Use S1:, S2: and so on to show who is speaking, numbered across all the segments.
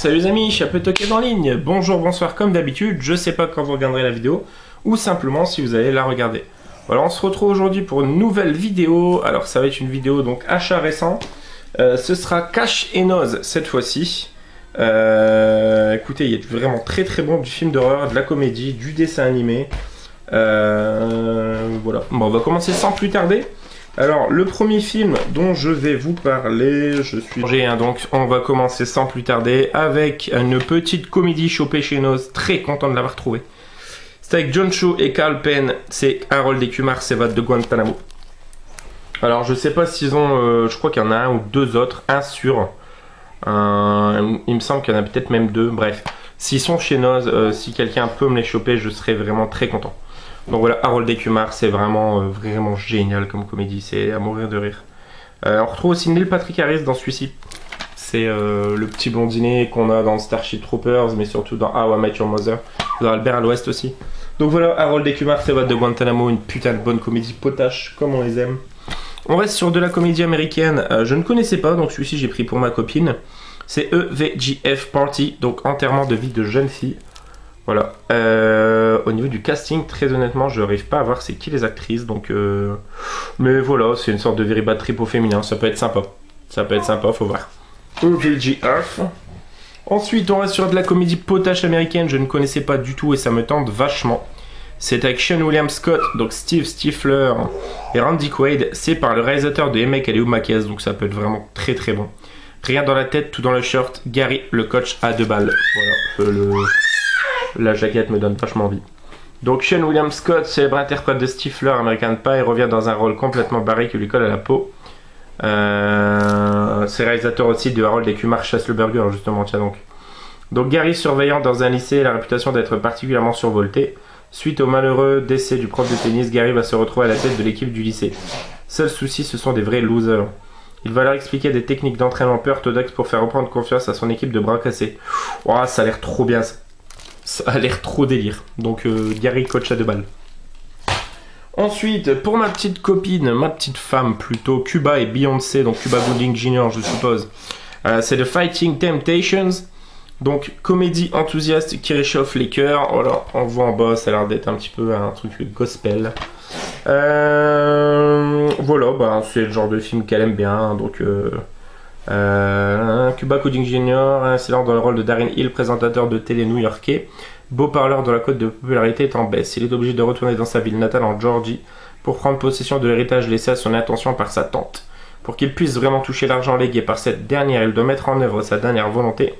S1: Salut les amis, Chapetoquet en ligne. Bonjour, bonsoir comme d'habitude, je sais pas quand vous regarderez la vidéo ou simplement si vous allez la regarder. Voilà, on se retrouve aujourd'hui pour une nouvelle vidéo. Alors ça va être une vidéo donc achat récent. Ce sera Cash et Nose cette fois-ci. Écoutez, il y a vraiment très bon du film d'horreur, de la comédie, du dessin animé. Voilà, bon, on va commencer sans plus tarder. Alors, le premier film dont je vais vous parler, donc on va commencer sans plus tarder avec une petite comédie chopée chez Nose, très content de l'avoir trouvée. C'est avec Jon Chu et Carl Penn, c'est Harold et Kumar s'évadent de Guantanamo. Alors, je sais pas s'ils ont, je crois qu'il y en a un ou deux autres, un sûr. Il me semble qu'il y en a peut-être même deux, bref. S'ils sont chez Nose, si quelqu'un peut me les choper, je serais vraiment très content. Donc voilà, Harold et Kumar, c'est vraiment génial comme comédie, c'est à mourir de rire. On retrouve aussi Neil Patrick Harris dans celui-ci. C'est le petit blondinet qu'on a dans Starship Troopers, mais surtout dans How I Met Your Mother, dans Albert à l'Ouest aussi. Donc voilà, Harold et Kumar s'évadent de Guantanamo, une putain de bonne comédie potache, comme on les aime. On reste sur de la comédie américaine, je ne connaissais pas, donc celui-ci j'ai pris pour ma copine. C'est EVGF Party, donc enterrement de vie de jeune fille. Voilà, au niveau du casting, très honnêtement, je n'arrive pas à voir c'est qui les actrices, donc mais voilà, c'est une sorte de very bad trip au féminin, ça peut être sympa. Ça peut être sympa, faut voir. EVGF. Ensuite, on reste sur de la comédie potache américaine, je ne connaissais pas du tout et ça me tente vachement. C'est avec Sean William Scott, donc Steve Stifler et Randy Quaid. C'est par le réalisateur de Emek et Maquez, donc ça peut être vraiment très bon. Rien dans la tête, tout dans le shirt. Gary, le coach à 2 balles. Voilà, la jaquette me donne vachement envie. Donc Sean William Scott, célèbre interprète de Stifler, American Pie, revient dans un rôle complètement barré qui lui colle à la peau. C'est réalisateur aussi de Harold et Kumar chasse le burger, justement, tiens donc. Donc Gary, surveillant dans un lycée, a la réputation d'être particulièrement survolté. Suite au malheureux décès du prof de tennis, Gary va se retrouver à la tête de l'équipe du lycée. Seul souci, ce sont des vrais losers. Il va leur expliquer des techniques d'entraînement peu orthodoxes pour faire reprendre confiance à son équipe de bras cassés. Oh, ça a l'air trop bien, ça. Ça a l'air trop délire. Donc Gary, coach à 2 balles. Ensuite, pour ma petite copine, ma petite femme plutôt, Cuba et Beyoncé, donc Cuba Gooding Jr. je suppose. C'est The Fighting Temptations. Donc comédie enthousiaste qui réchauffe les cœurs. Voilà, on voit en bas, ça a l'air d'être un petit peu un truc gospel. Voilà, bah, c'est le genre de film qu'elle aime bien. Donc Cuba Gooding Jr., c'est dans le rôle de Darren Hill, présentateur de télé new-yorkais. Beau parleur dont la cote de popularité est en baisse. Il est obligé de retourner dans sa ville natale en Georgie pour prendre possession de l'héritage laissé à son intention par sa tante. Pour qu'il puisse vraiment toucher l'argent légué par cette dernière, il doit mettre en œuvre sa dernière volonté,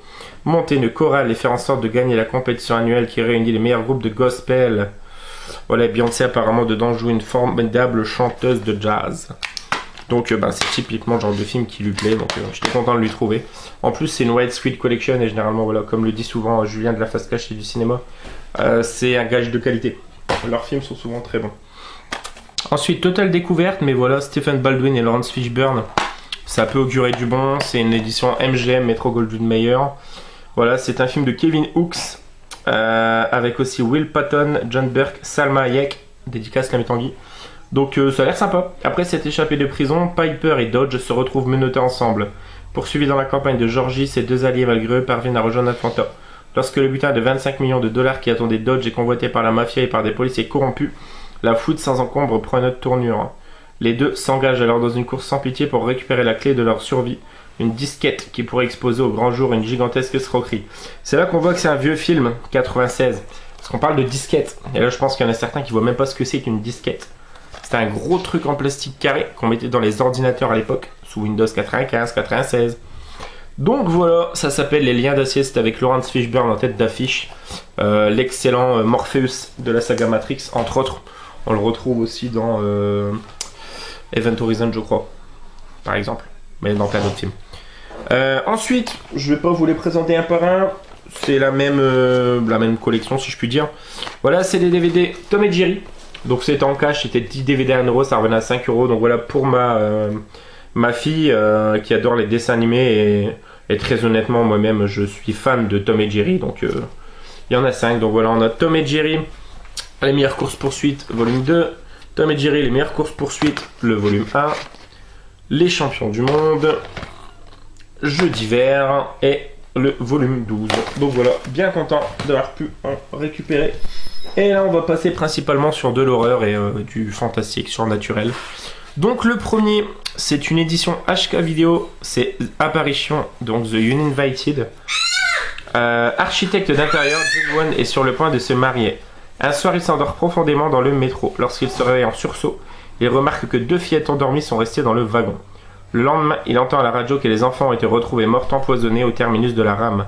S1: monter une chorale et faire en sorte de gagner la compétition annuelle qui réunit les meilleurs groupes de gospel. Voilà, Beyoncé apparemment dedans joue une formidable chanteuse de jazz. Donc c'est typiquement le genre de film qui lui plaît, donc j'étais content de lui trouver. En plus c'est une widescreen collection et généralement voilà, comme le dit souvent Julien de la Face Cachée du cinéma, c'est un gage de qualité. Leurs films sont souvent très bons. Ensuite Total Découverte, mais voilà, Stephen Baldwin et Lawrence Fishburne, ça peut augurer du bon, c'est une édition MGM Metro Goldwyn Mayer. Voilà, c'est un film de Kevin Hooks, avec aussi Will Patton, John Burke, Salma Hayek, dédicace Camille Tanguy. Donc ça a l'air sympa. Après s'être échappé de prison, Piper et Dodge se retrouvent menottés ensemble. Poursuivis dans la campagne de Georgie, ces deux alliés malgré eux parviennent à rejoindre Atlanta. Lorsque le butin de 25 millions de dollars qui attendait Dodge est convoité par la mafia et par des policiers corrompus, la foudre sans encombre prend une autre tournure. Les deux s'engagent alors dans une course sans pitié pour récupérer la clé de leur survie. Une disquette qui pourrait exposer au grand jour une gigantesque escroquerie. C'est là qu'on voit que c'est un vieux film, 96. Parce qu'on parle de disquette. Et là je pense qu'il y en a certains qui voient même pas ce que c'est qu'une disquette. C'était un gros truc en plastique carré qu'on mettait dans les ordinateurs à l'époque, sous Windows 95, 96. Donc voilà, ça s'appelle Les Liens d'Acier, c'est avec Lawrence Fishburne en tête d'affiche. L'excellent Morpheus de la saga Matrix, entre autres. On le retrouve aussi dans Event Horizon, je crois, par exemple. Mais dans plein d'autres films. Ensuite, je vais pas vous les présenter un par un. C'est la même collection, si je puis dire. Voilà, c'est des DVD Tom et Jerry. Donc c'était en cash, c'était 10 DVD à 1€, ça revenait à 5€. Donc voilà, pour ma fille qui adore les dessins animés et très honnêtement, moi-même, je suis fan de Tom et Jerry. Donc il y en a 5. Donc voilà, on a Tom et Jerry, les meilleures courses-poursuites, volume 2. Tom et Jerry, les meilleures courses-poursuites, le volume 1. Les champions du monde, jeux d'hiver et le volume 12. Donc voilà, bien content d'avoir pu en récupérer. Et là, on va passer principalement sur de l'horreur et du fantastique, surnaturel. Donc le premier, c'est une édition HK vidéo, c'est Apparition, donc The Uninvited. Architecte d'intérieur, Jung Won est sur le point de se marier. Un soir, il s'endort profondément dans le métro. Lorsqu'il se réveille en sursaut, il remarque que 2 fillettes endormies sont restées dans le wagon. Le lendemain, il entend à la radio que les enfants ont été retrouvés morts empoisonnés au terminus de la rame.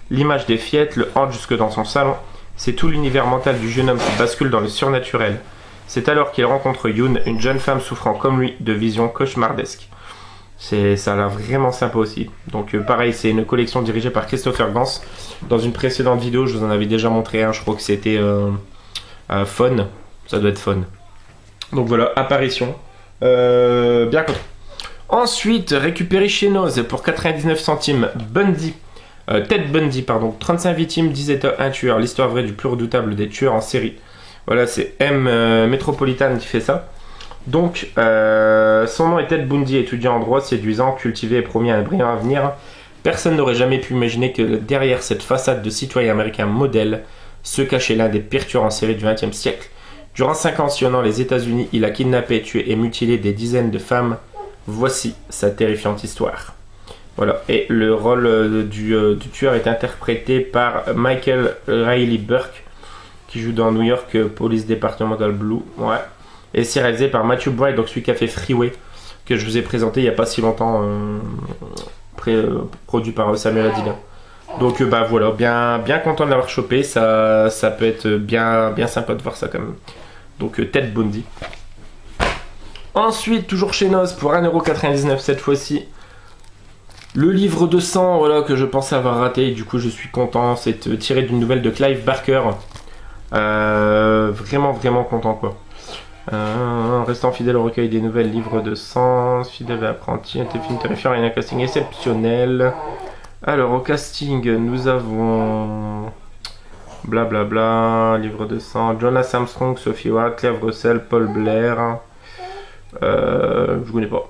S1: L'image des fillettes le hante jusque dans son salon. C'est tout l'univers mental du jeune homme qui bascule dans le surnaturel. C'est alors qu'il rencontre Yoon, une jeune femme souffrant comme lui de visions cauchemardesques. Ça a l'air vraiment sympa aussi. Donc pareil, c'est une collection dirigée par Christopher Gans. Dans une précédente vidéo, je vous en avais déjà montré un, je crois que c'était Fun. Ça doit être Fun. Donc voilà, Apparition. Bien content. Ensuite, récupéré chez Noz pour 99 centimes, Bundy. Ted Bundy, pardon. 35 victimes, 10 états, 1 tueur. L'histoire vraie du plus redoutable des tueurs en série. Voilà, c'est M Metropolitan qui fait ça. Donc, son nom est Ted Bundy, étudiant en droit, séduisant, cultivé et promis un brillant avenir. Personne n'aurait jamais pu imaginer que derrière cette façade de citoyen américain modèle se cachait l'un des pires tueurs en série du XXe siècle. Durant 5 ans sillonnant les États-Unis, il a kidnappé, tué et mutilé des dizaines de femmes. Voici sa terrifiante histoire. Voilà, et le rôle du tueur est interprété par Michael Riley Burke, qui joue dans New York Police Departmental Blue. Ouais. Et c'est réalisé par Matthew Bright, donc celui qui a fait Freeway, que je vous ai présenté il n'y a pas si longtemps, produit par Samuel Adila. Donc bah voilà, bien content de l'avoir chopé, ça peut être bien sympa de voir ça quand même. Donc Ted Bundy. Ensuite, toujours chez Noz, pour 1,99€ cette fois-ci, le livre de sang, voilà, que je pensais avoir raté, et du coup je suis content, c'est tiré d'une nouvelle de Clive Barker. Vraiment content quoi. Restant fidèle au recueil des nouvelles, livre de sang, fidèle à apprenti, un film terrifiant et un casting exceptionnel. Alors au casting, nous avons blablabla, livre de sang, Jonas Armstrong, Sophie Ward, Claire Russell, Paul Blair. Je connais pas.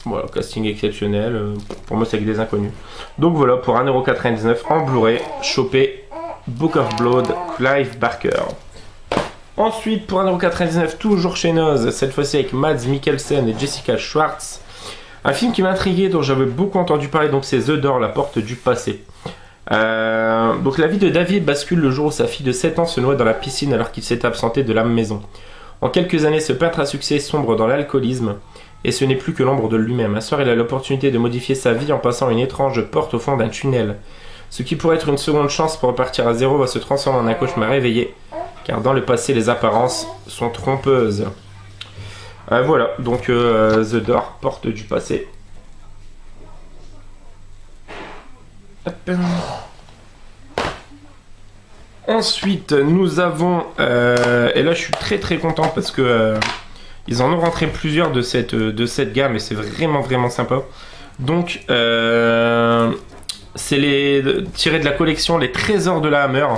S1: Voilà, casting exceptionnel. Pour moi, c'est avec des inconnus. Donc voilà, pour 1,99€ en Blu-ray, chopé Book of Blood, Clive Barker. Ensuite, pour 1,99€, toujours chez Noz, cette fois-ci avec Mads Mikkelsen et Jessica Schwartz. Un film qui m'a intrigué, dont j'avais beaucoup entendu parler, donc c'est The Door, la porte du passé. Donc la vie de David bascule le jour où sa fille de 7 ans se noie dans la piscine alors qu'il s'est absenté de la maison. En quelques années, ce peintre à succès sombre dans l'alcoolisme, et ce n'est plus que l'ombre de lui-même. Un soir, il a l'opportunité de modifier sa vie en passant une étrange porte au fond d'un tunnel. Ce qui pourrait être une seconde chance pour repartir à zéro va se transformer en un cauchemar réveillé, car dans le passé, les apparences sont trompeuses. Voilà, donc The Door, porte du passé. Hop. Ensuite, nous avons, et là je suis très content parce que ils en ont rentré plusieurs de cette gamme et c'est vraiment sympa. Donc, c'est tiré de la collection Les Trésors de la Hammer,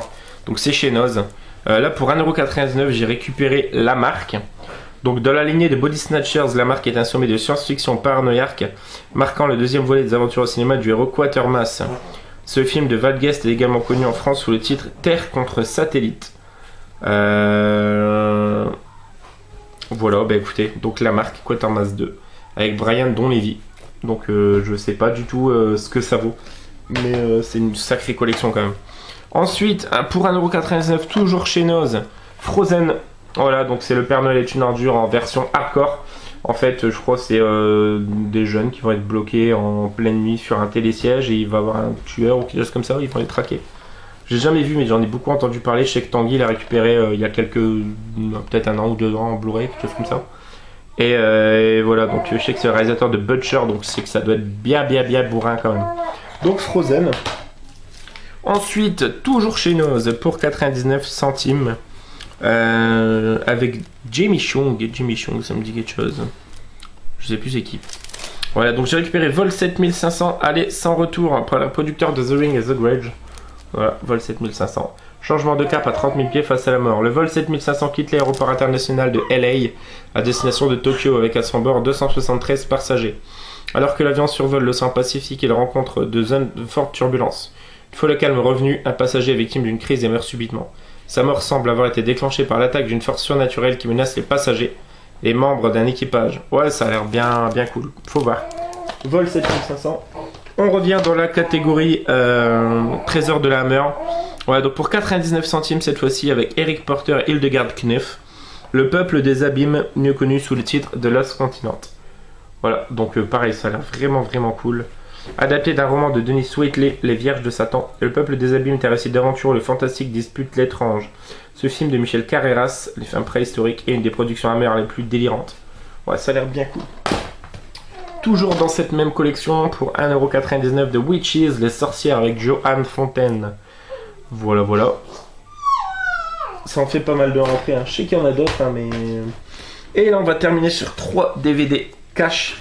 S1: donc c'est chez Noz. Là pour 1,99€, j'ai récupéré La Marque. Donc dans la lignée de Body Snatchers, La Marque est un sommet de science-fiction paranoïaque, marquant le deuxième volet des aventures au cinéma du héros Quatermass. Ce film de Val Guest est également connu en France sous le titre Terre contre satellite. Voilà, bah écoutez, donc La Marque, Quatermass 2, avec Brian Donlevy. Donc je sais pas du tout ce que ça vaut, mais c'est une sacrée collection quand même. Ensuite, pour 1,99€, toujours chez Noz, Frozen. Voilà, donc c'est Le Père Noël est une ordure en version hardcore. En fait, je crois que c'est des jeunes qui vont être bloqués en pleine nuit sur un télésiège et il va y avoir un tueur ou quelque chose comme ça, ils vont les traquer. J'ai jamais vu, mais j'en ai beaucoup entendu parler. Je sais que Tanguy l'a récupéré il y a peut-être 1 an ou 2 ans en Blu-ray, quelque chose comme ça. Et voilà, donc je sais que c'est le réalisateur de Butcher, donc c'est que ça doit être bien bourrin quand même. Donc Frozen. Ensuite, toujours chez Noz, pour 99 centimes. Avec Jamie Chung, ça me dit quelque chose. Je sais plus c'est qui. Voilà, donc j'ai récupéré Vol 7500, aller sans retour, par le producteur de The Ring et The Grudge. Voilà, Vol 7500. Changement de cap à 30 000 pieds face à la mort. Le Vol 7500 quitte l'aéroport international de LA à destination de Tokyo avec à son bord 273 passagers. Alors que l'avion survole l'océan Pacifique, il rencontre de zones de forte turbulence. Une fois le calme revenu, un passager est victime d'une crise et meurt subitement. Sa mort semble avoir été déclenchée par l'attaque d'une force surnaturelle qui menace les passagers et membres d'un équipage. Ouais, ça a l'air bien cool. Faut voir. Vol 7500. On revient dans la catégorie Trésor de la Hammer. Ouais, donc pour 99 centimes cette fois-ci avec Eric Porter et Hildegard Knef. Le peuple des abîmes, mieux connu sous le titre de Lost Continent. Voilà, donc pareil, ça a l'air vraiment cool. Adapté d'un roman de Denis Waitley, Les Vierges de Satan. Le peuple des abîmes est un récit d'aventure où le fantastique dispute l'étrange. Ce film de Michel Carreras, Les femmes préhistoriques, est une des productions Hammer les plus délirantes. Ouais, ça a l'air bien cool. Toujours dans cette même collection, pour 1,99€ de Witches, les sorcières avec Johanne Fontaine. Voilà. Ça en fait pas mal de rentrées, hein. Je sais qu'il y en a d'autres, hein, mais... Et là, on va terminer sur 3 DVD cash,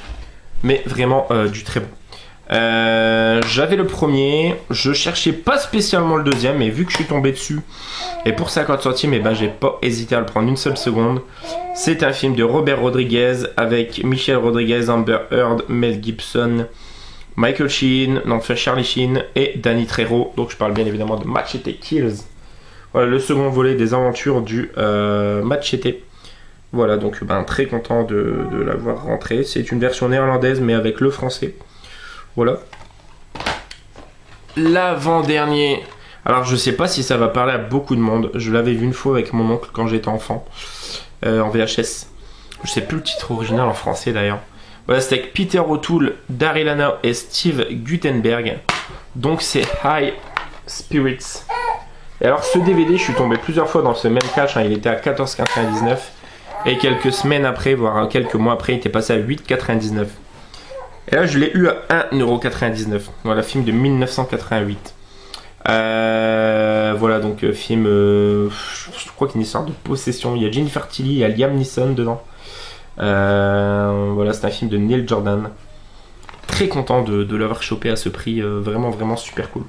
S1: mais vraiment du très bon. J'avais le premier, je cherchais pas spécialement le deuxième, mais vu que je suis tombé dessus, et pour 50 centimes, j'ai pas hésité à le prendre une seule seconde. C'est un film de Robert Rodriguez avec Michelle Rodriguez, Amber Heard, Mel Gibson, Michael Sheen, Charlie Sheen et Danny Trejo. Donc je parle bien évidemment de Machete Kills. Voilà, le second volet des aventures du Machete. Voilà, donc très content de l'avoir rentré. C'est une version néerlandaise mais avec le français. Voilà. L'avant-dernier. Alors je sais pas si ça va parler à beaucoup de monde. Je l'avais vu une fois avec mon oncle quand j'étais enfant. En VHS. Je sais plus le titre original en français d'ailleurs. Voilà, c'était avec Peter O'Toole, Daryl Hannah et Steve Guttenberg. Donc c'est High Spirits. Et alors ce DVD, je suis tombé plusieurs fois dans ce même cache. Il était à 14,99. Et quelques semaines après, voire quelques mois après, il était passé à 8,99. Et là, je l'ai eu à 1,99€. Voilà, film de 1988. Voilà, donc film... je crois qu'il y a une histoire de possession. Il y a Jennifer Tilly, il y a Liam Neeson dedans. Voilà, c'est un film de Neil Jordan. Très content de l'avoir chopé à ce prix. Vraiment super cool.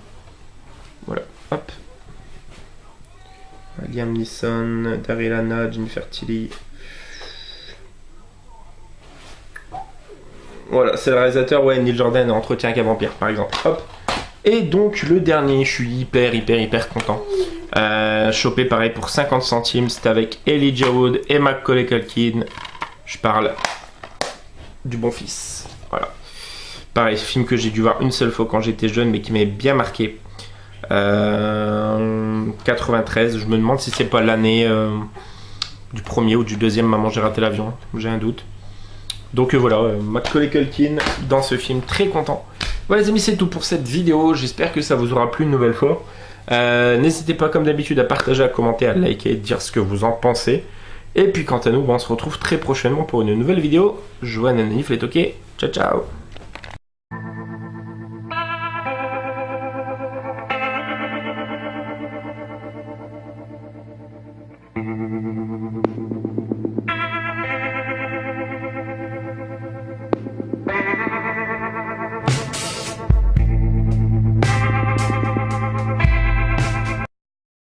S1: Voilà, hop. Liam Neeson, Daryl Hannah, Jennifer Tilly... Voilà, c'est le réalisateur, ouais, Neil Jordan, Entretien avec un vampire, par exemple. Hop. Et donc, le dernier, je suis hyper content. Chopé, pareil, pour 50 centimes. C'était avec Elijah Wood et Macaulay Culkin. Je parle du Bon Fils. Voilà. Pareil, film que j'ai dû voir une seule fois quand j'étais jeune, mais qui m'avait bien marqué. 93, je me demande si c'est pas l'année du premier ou du deuxième Maman j'ai raté l'avion. J'ai un doute. Donc voilà, Macaulay Culkin dans ce film, très content. Voilà les amis, c'est tout pour cette vidéo, j'espère que ça vous aura plu une nouvelle fois. N'hésitez pas comme d'habitude à partager, à commenter, à liker et dire ce que vous en pensez. Et puis quant à nous, on se retrouve très prochainement pour une nouvelle vidéo. Joanne Nanif les toqués, ciao ciao.